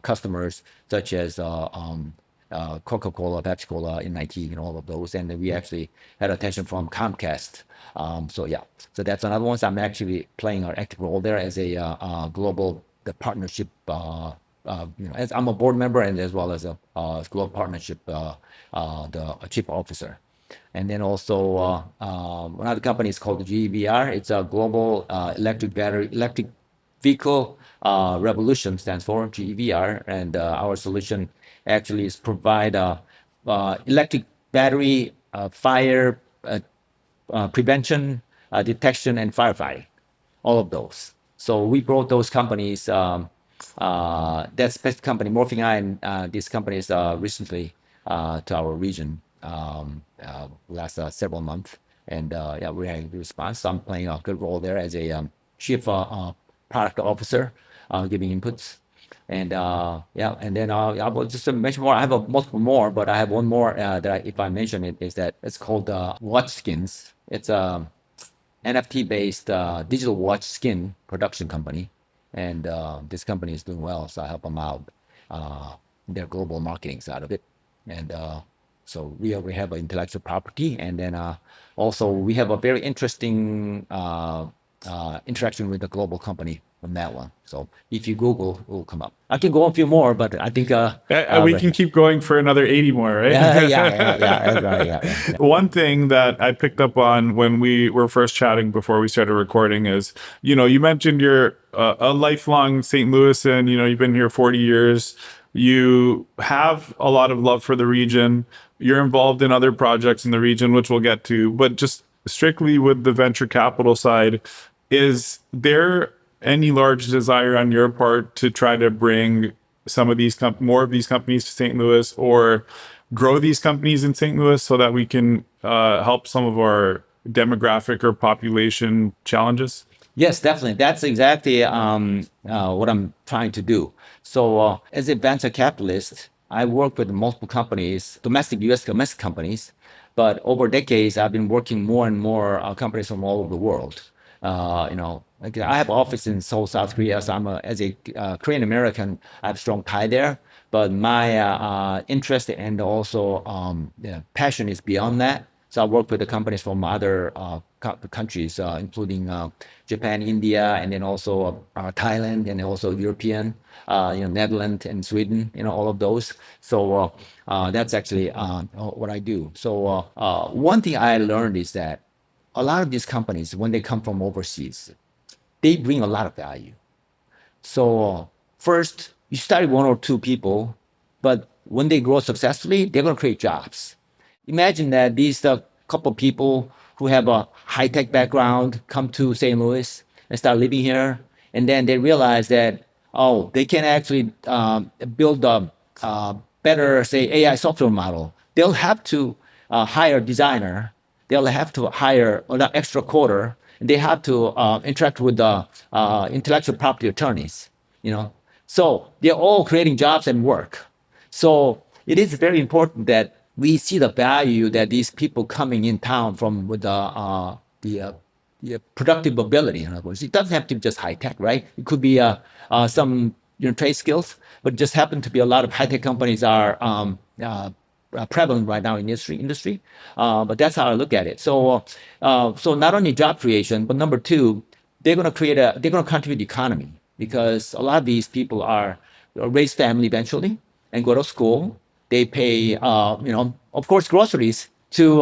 customers such as Coca-Cola, Pepsi-Cola, NIT, all of those. And then we actually had attention from Comcast. So yeah, so that's another one. So I'm actually playing an active role there as a global partnership. As I'm a board member and as well as a global partnership, the chief officer. And then also another company is called GEVR. It's a global electric vehicle revolution, stands for GEVR. And our solution actually is provide electric battery fire prevention, detection, and firefighting, all of those. So we brought those companies, that specific company, Morphing Eye, and these companies recently to our region last several months. And yeah, we're having a response. So I'm playing a good role there as a chief product officer, giving inputs. And yeah, and then I will just mention more. I have multiple more, but I have one more that if I mention it, is that it's called Watch Skins. It's a NFT-based digital watch skin production company, and this company is doing well, so I help them out their global marketing side of it. And so we have an intellectual property, and then also we have a very interesting interaction with the global company on that one. So if you Google, it will come up. I can go on a few more, but I think we can keep going for another 80 more, right? yeah. One thing that I picked up on when we were first chatting before we started recording is, you mentioned you're a lifelong St. Louisan, you've been here 40 years. You have a lot of love for the region. You're involved in other projects in the region, which we'll get to, but just strictly with the venture capital side, is there any large desire on your part to try to bring some of these more of these companies to St. Louis, or grow these companies in St. Louis so that we can help some of our demographic or population challenges? Yes, definitely. That's exactly what I'm trying to do. So as a venture capitalist, I work with multiple companies, U.S. domestic companies, but over decades, I've been working more and more companies from all over the world. Like I have office in Seoul, South Korea, so as a Korean American, I have strong tie there. But my interest and also passion is beyond that. So I work with the companies from other countries, including Japan, India, and then also Thailand, and also European, Netherlands and Sweden, all of those. So that's actually what I do. So one thing I learned is that a lot of these companies, when they come from overseas, they bring a lot of value. So first, you start with one or two people, but when they grow successfully, they're going to create jobs. Imagine that these couple people who have a high-tech background come to St. Louis and start living here, and then they realize that, oh, they can actually build a better, say, AI software model. They'll have to hire a designer. They'll have to hire an extra coder, and they have to interact with the intellectual property attorneys. So they're all creating jobs and work. So it is very important that we see the value that these people coming in town from with the productive ability. In other words, it doesn't have to be just high tech, right? It could be some trade skills, but just happen to be a lot of high tech companies are prevalent right now in industry. But that's how I look at it. So so not only job creation, but number two, they're going to contribute to the economy, because a lot of these people are raise family eventually and go to school. They pay, of course, groceries to,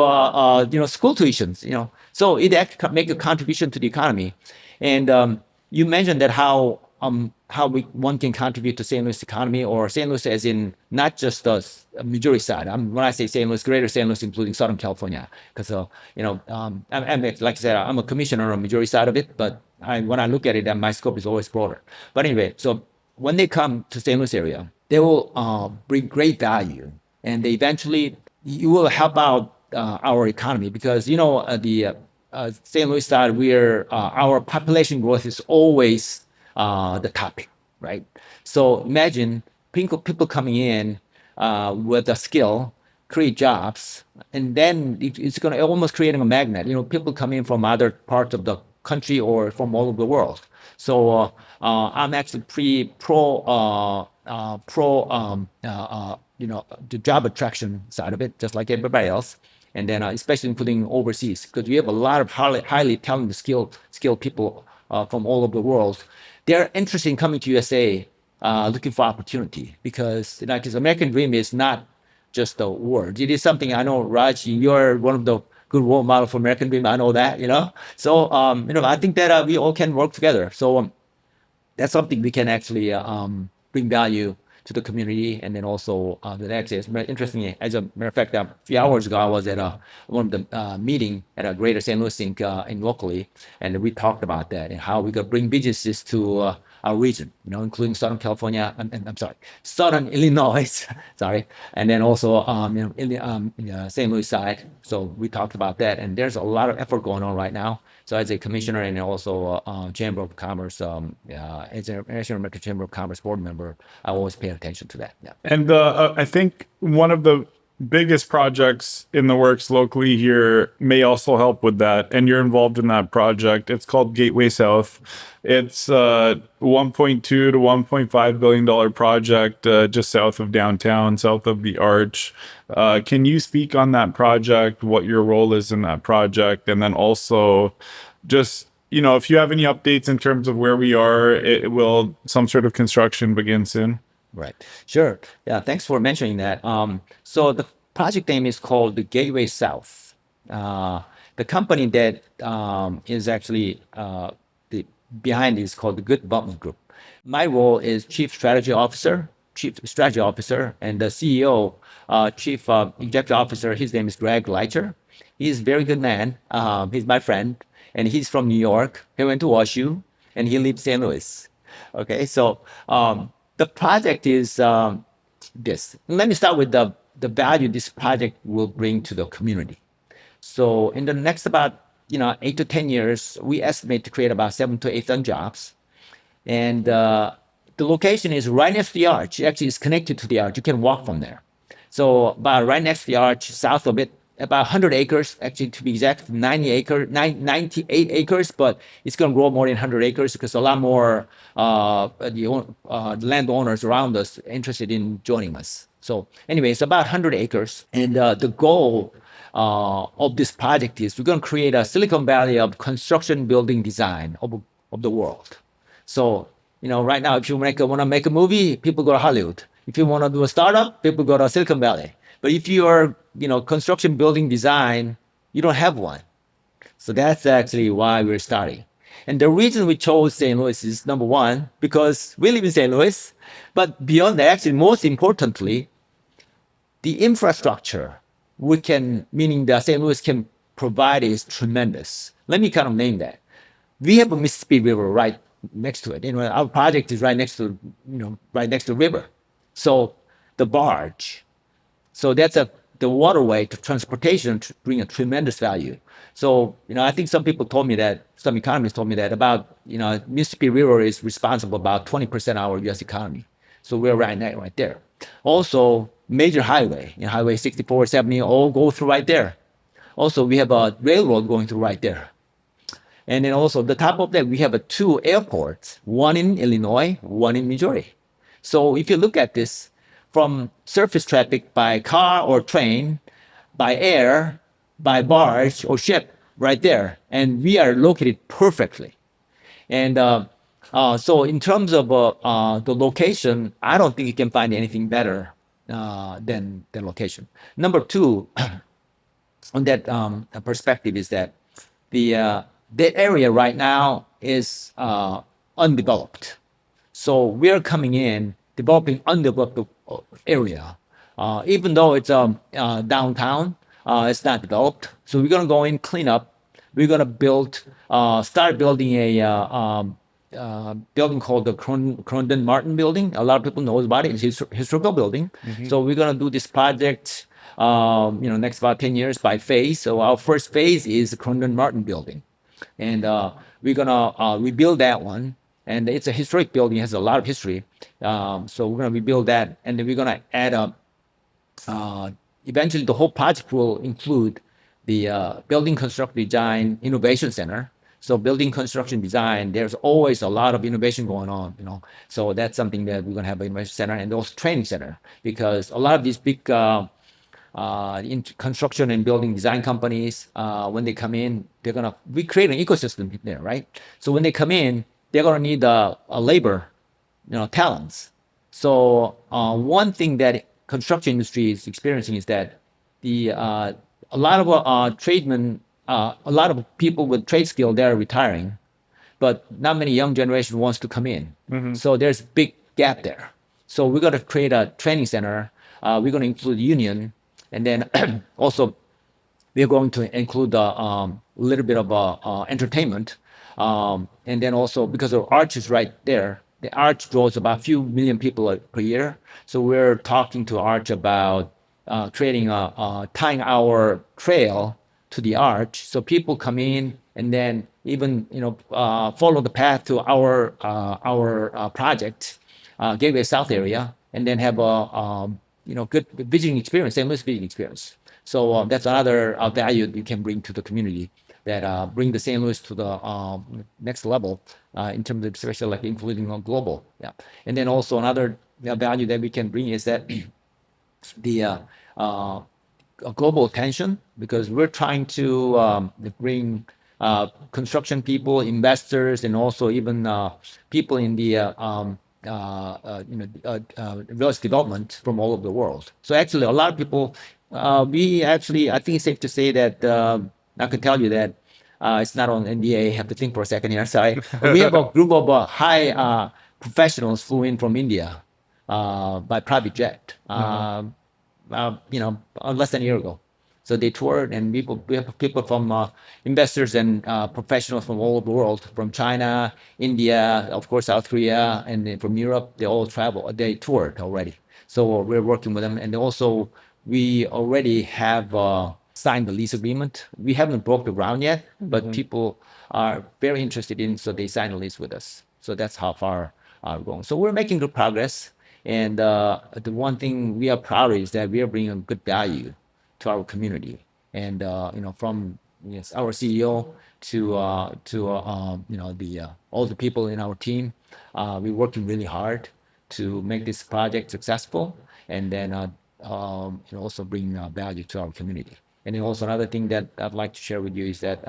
school tuitions. So it actually make a contribution to the economy. And you mentioned that how one can contribute to St. Louis economy, or St. Louis as in not just the Missouri side. When I say St. Louis, greater St. Louis, including Southern California, because I'm like I said, I'm a commissioner on the Missouri side of it, but when I look at it, my scope is always broader. But anyway, so when they come to St. Louis area, they will bring great value, and they eventually you will help out our economy, because the St. Louis side, our population growth is always the topic, right? So imagine people coming in with a skill, create jobs, and then it's going to almost creating a magnet. People come in from other parts of the country or from all over the world. So I'm actually the job attraction side of it, just like everybody else. And then especially including overseas, because we have a lot of highly talented, skilled people from all over the world. They're interested in coming to USA, looking for opportunity, because his American dream is not just a word. It is something I know, Raj, you're one of the good role model for American dream. I know that. So I think that we all can work together. So that's something we can actually bring value to the community. And then also the next is interesting. As a matter of fact, a few hours ago, I was at one of the meeting at a Greater St. Louis in locally, and we talked about that and how we could bring businesses to our region, including Southern California, I'm sorry, Southern Illinois, sorry, and then also in the St. Louis side. So we talked about that, and there's a lot of effort going on right now. So as a commissioner and also Chamber of Commerce, as an National American Chamber of Commerce board member, I always pay attention to that. Yeah. And I think one of the biggest projects in the works locally here may also help with that, and you're involved in that project. It's called Gateway South. It's a $1.2 to $1.5 billion project just south of downtown, south of the Arch. Can you speak on that project, what your role is in that project, and then also just if you have any updates in terms of where we are, will some sort of construction begin soon? Right. Sure. Yeah. Thanks for mentioning that. So the project name is called the Gateway South. The company that is actually behind it is called the Good Development Group. My role is Chief Strategy Officer, and the CEO, Chief Executive Officer. His name is Greg Leiter. He's a very good man. He's my friend, and he's from New York. He went to WashU, and he lives in St. Louis. Okay. So the project is this. Let me start with the value this project will bring to the community. So in the next about 8 to 10 years, we estimate to create about 7 to 8,000 jobs, and the location is right next to the Arch. It actually is connected to the Arch. You can walk from there. So about right next to the Arch, south of it, about 100 acres, actually to be exact, 98 acres, but it's going to grow more than 100 acres because a lot more landowners around us interested in joining us. So anyway, it's about 100 acres. And the goal of this project is we're going to create a Silicon Valley of construction building design of the world. So, right now, if you want to make a movie, people go to Hollywood. If you want to do a startup, people go to Silicon Valley. But if you are, construction building design, you don't have one. So that's actually why we're starting. And the reason we chose St. Louis is number one, because we live in St. Louis. But beyond that, actually, most importantly, the infrastructure meaning that St. Louis can provide is tremendous. Let me kind of name that. We have a Mississippi River right next to it. Our project is right next to, right next to the river. So the barge, so that's the waterway to transportation to bring a tremendous value. So, I think some economists told me that about, Mississippi River is responsible about 20% of our U.S. economy. So we're right there. Also, major highway, Highway 64, 70, all go through right there. Also, we have a railroad going through right there. And then also, the top of that, we have two airports, one in Illinois, one in Missouri. So if you look at this from surface traffic by car or train, by air, by barge or ship, right there, and we are located perfectly. And so in terms of the location, I don't think you can find anything better than location. Number two, on that perspective is that that area right now is undeveloped. So we're coming in, developing undeveloped area. Even though it's downtown, it's not developed. So we're gonna go in, clean up. We're gonna start building a building called the Crondon Martin Building. A lot of people know about it. It's a historical building. So we're gonna do this project, next about 10 years by phase. So our first phase is the Crondon Martin Building, and we're gonna rebuild that one. And it's a historic building; it has a lot of history. So we're gonna rebuild that, and then we're gonna add eventually the whole project will include the building construction design innovation center. So building construction design, there's always a lot of innovation going on, So that's something that we're gonna have an innovation center and also training center, because a lot of these big in construction and building design companies, when they come in, we create an ecosystem there, right? So when they come in, they're gonna need a labor, talents. So one thing that construction industry is experiencing is that a lot of tradesmen, a lot of people with trade skill, they're retiring, but not many young generation wants to come in. So there's a big gap there. So we're gonna create a training center. We're gonna include union, and then also we're going to include a little bit of entertainment, and then also because the arch is right there, the arch draws about a few million people per year. So we're talking to arch about creating tying our trail to the arch, so people come in and then even follow the path to our project, Gateway South area, and then have a good visiting experience, seamless visiting experience. So that's another value you can bring to the community, that bring the St. Louis to the next level in terms of, especially like including global. Yeah, and then also another value that we can bring is that the global attention, because we're trying to bring construction people, investors, and also even people in the real estate development from all over the world. So actually, a lot of people, I think it's safe to say that I can tell you that it's not on NDA. I have to think for a second here. Sorry. We have a group of high professionals flew in from India by private jet. Less than a year ago. So they toured, and we have people from investors and professionals from all over the world, from China, India, of course, South Korea, and then from Europe. They all they toured already. So we're working with them, and also we already have signed the lease agreement. We haven't broke the ground yet, but people are very interested in, so they signed a lease with us. So that's how far we're going. So we're making good progress. And the one thing we are proud of is that we are bringing good value to our community. And from our CEO to all the people in our team, we're working really hard to make this project successful, and then also bring value to our community. And then also another thing that I'd like to share with you is that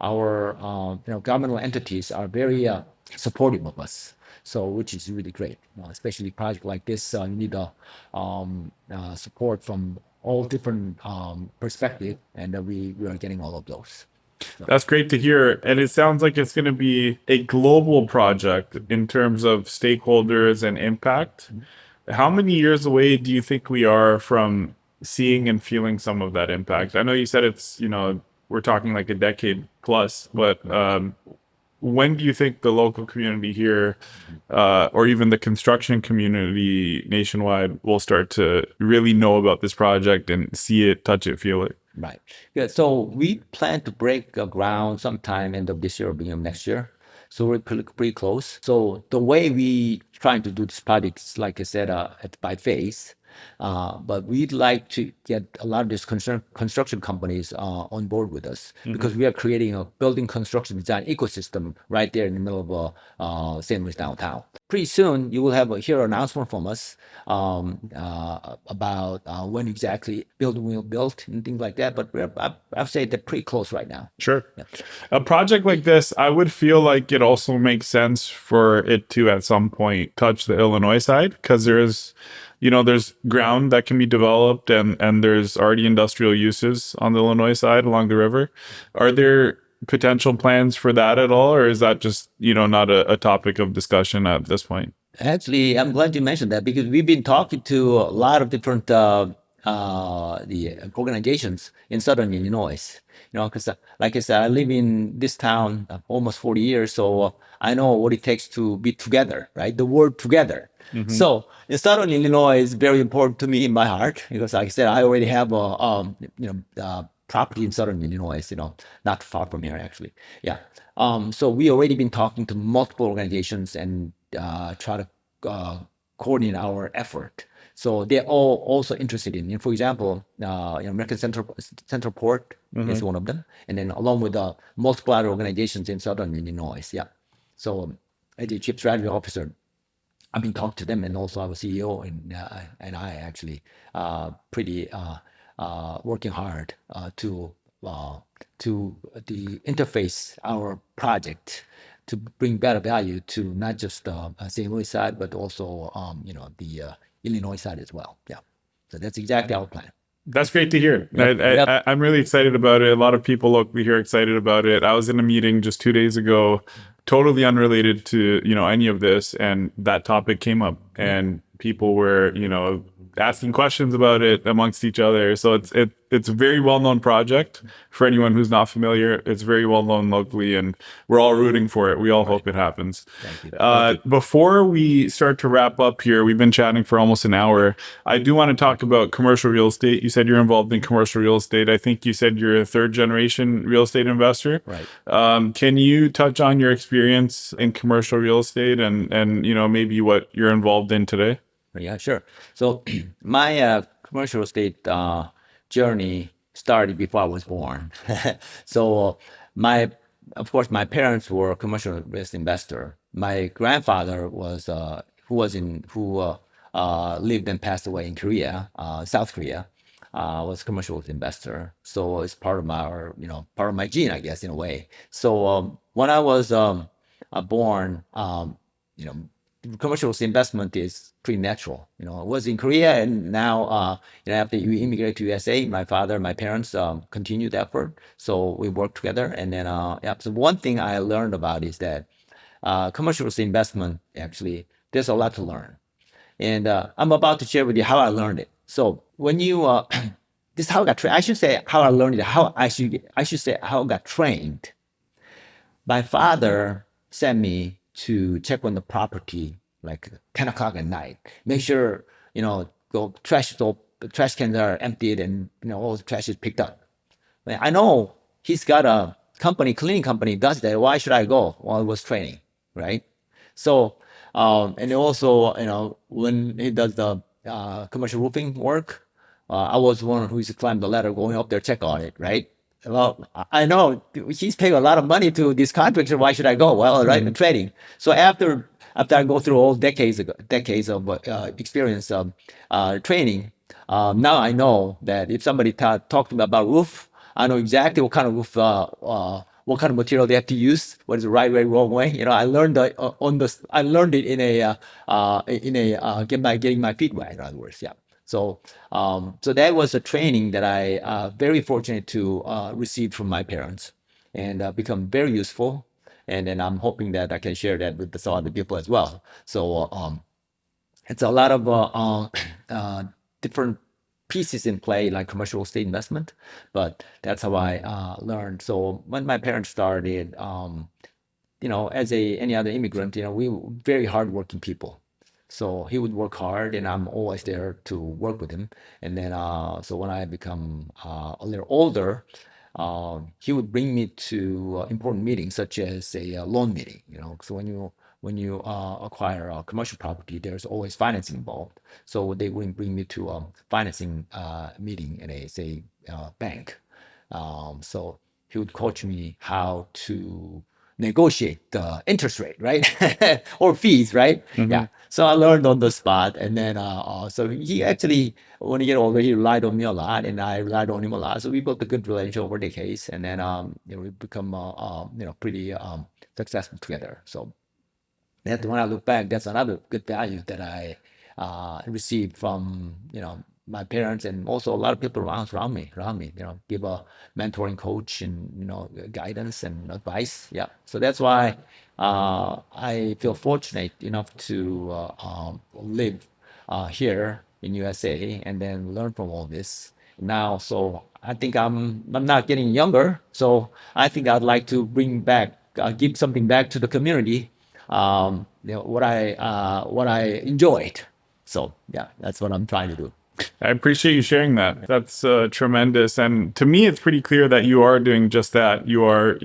our governmental entities are very supportive of us. So, which is really great, especially project like this. You need support from all different perspectives, and we are getting all of those. That's great to hear. And it sounds like it's going to be a global project in terms of stakeholders and impact. How many years away do you think we are from seeing and feeling some of that impact? I know you said it's, we're talking like a decade plus, but when do you think the local community here, or even the construction community nationwide, will start to really know about this project and see it, touch it, feel it? Right. Yeah. So we plan to break ground sometime end of this year or beginning of next year. So we're pretty close. So the way we trying to do this project is, like I said, by phase. But we'd like to get a lot of these construction companies on board with us, because we are creating a building construction design ecosystem right there in the middle of St. Louis downtown. Pretty soon, you will hear an announcement from us about when exactly building will be built and things like that. But I'd say they're pretty close right now. Sure. A project like this, I would feel like it also makes sense for it to at some point touch the Illinois side, because there's ground that can be developed, and there's already industrial uses on the Illinois side along the river. Are there potential plans for that at all, or is that just, not a topic of discussion at this point? Actually, I'm glad you mentioned that, because we've been talking to a lot of different the organizations in Southern Illinois. Because like I said, I live in this town almost 40 years, so I know what it takes to be together, right? The word together. So in Southern Illinois is very important to me in my heart, because like I said, I already have property in Southern Illinois, not far from here actually. Yeah. So we already been talking to multiple organizations and try to coordinate our effort. So they're all also interested in, for example, American Central Port is one of them, and then along with multiple other organizations in Southern Illinois. Yeah. So as the chief strategy officer, I've been talking to them, and also our CEO and I actually pretty working hard to interface our project to bring better value to not just the St. Louis side, but also the Illinois side as well. Yeah, so that's exactly our plan. That's great to hear. I'm really excited about it. A lot of people locally here excited about it. I was in a meeting just 2 days ago, totally unrelated to any of this, and that topic came up, and people were asking questions about it amongst each other. So it's a very well-known project. For anyone who's not familiar, it's very well-known locally, and we're all rooting for it. We all hope it happens. Thank you. Before we start to wrap up here, we've been chatting for almost an hour. I do want to talk about commercial real estate. You said you're involved in commercial real estate. I think you said you're a third-generation real estate investor. Right. Can you touch on your experience in commercial real estate and maybe what you're involved in today? Yeah, sure. So my commercial estate journey started before I was born. So of course, my parents were commercial real estate investor. My grandfather was who lived and passed away in Korea, South Korea, was commercial real estate investor. So it's part of my gene, I guess, in a way. So when I was born, commercial investment is pretty natural. I was in Korea, and now, after we immigrated to USA, my parents continued the effort. So we worked together. And then, so one thing I learned about is that commercial investment, actually, there's a lot to learn. And I'm about to share with you how I learned it. So when you, this is how I got trained. I should say how I learned it. I should say how I got trained. My father sent me to check on the property like 10 o'clock at night. Make sure, the trash cans are emptied, and, all the trash is picked up. I know he's got a cleaning company does that. Why should I go? Well, it was training, right? So, and also, when he does the commercial roofing work, I was one who used to climb the ladder going up there, check on it, right? Well, I know he's paying a lot of money to this contractor. Why should I go? Well, right, trading. So after after I go through all decades of experience training, now I know that if somebody talked to me about roof, I know exactly what kind of roof, what kind of material they have to use, what is the right way, wrong way. I learned I learned it by getting my feet wet. In other words, yeah. So, so that was a training that I very fortunate to receive from my parents, and become very useful. And then I'm hoping that I can share that with some other people as well. So, it's a lot of different pieces in play, like commercial real estate investment, but that's how I learned. So when my parents started, as any other immigrant, we were very hardworking people. So he would work hard, and I'm always there to work with him. And then, so when I become a little older, he would bring me to important meetings, such as a loan meeting. So when you acquire a commercial property, there's always financing involved. So they would bring me to a financing meeting at a bank. So he would coach me how to negotiate the interest rate, right? Or fees, right? Yeah. So I learned on the spot. And then, so he actually, when he get older, he relied on me a lot, and I relied on him a lot. So we built a good relationship over the case. And then, we become, pretty successful together. So that, when I look back, that's another good value that I received from my parents, and also a lot of people around me, give a mentoring, coach, and guidance and advice. Yeah, so that's why I feel fortunate enough to live here in USA, and then learn from all this now. So I think I'm not getting younger, so I think I'd like to bring back, give something back to the community, what I enjoyed. So yeah, that's what I'm trying to do. I appreciate you sharing that. That's tremendous. And to me, it's pretty clear that you are doing just that. You are,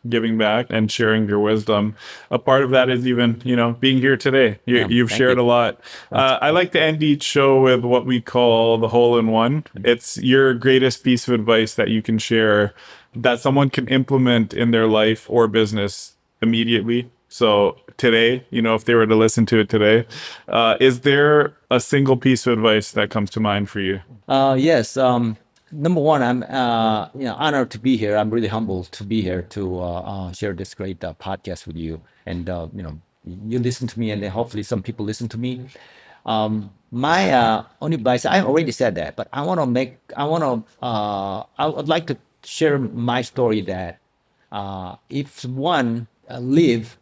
giving back and sharing your wisdom. A part of that is even, being here today. You've thank shared you. a lot. I like to end each show with what we call the hole in one. It's your greatest piece of advice that you can share that someone can implement in their life or business immediately. So today, if they were to listen to it today, is there a single piece of advice that comes to mind for you? Yes. Number one, I'm honored to be here. I'm really humbled to be here to share this great podcast with you. And you listen to me, and then hopefully some people listen to me. My only advice, I already said that, but I would like to share my story that if one live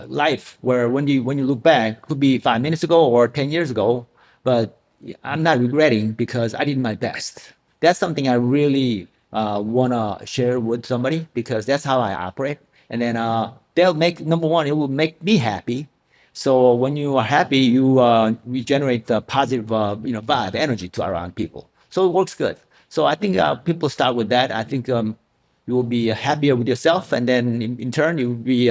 life where when you look back, could be 5 minutes ago or 10 years ago, but I'm not regretting because I did my best. That's something I really wanna share with somebody, because that's how I operate. And then they'll make, number one, it will make me happy. So when you are happy, you generate the positive vibe, energy to around people. So it works good. So I think people start with that. I think you will be happier with yourself, and then in turn you will be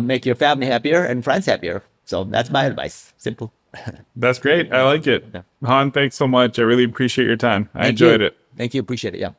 make your family happier and friends happier. So that's my advice. Simple. That's great. I like it. Yeah. Han, thanks so much. I really appreciate your time. I Thank enjoyed you. it. Thank you. Appreciate it. Yeah.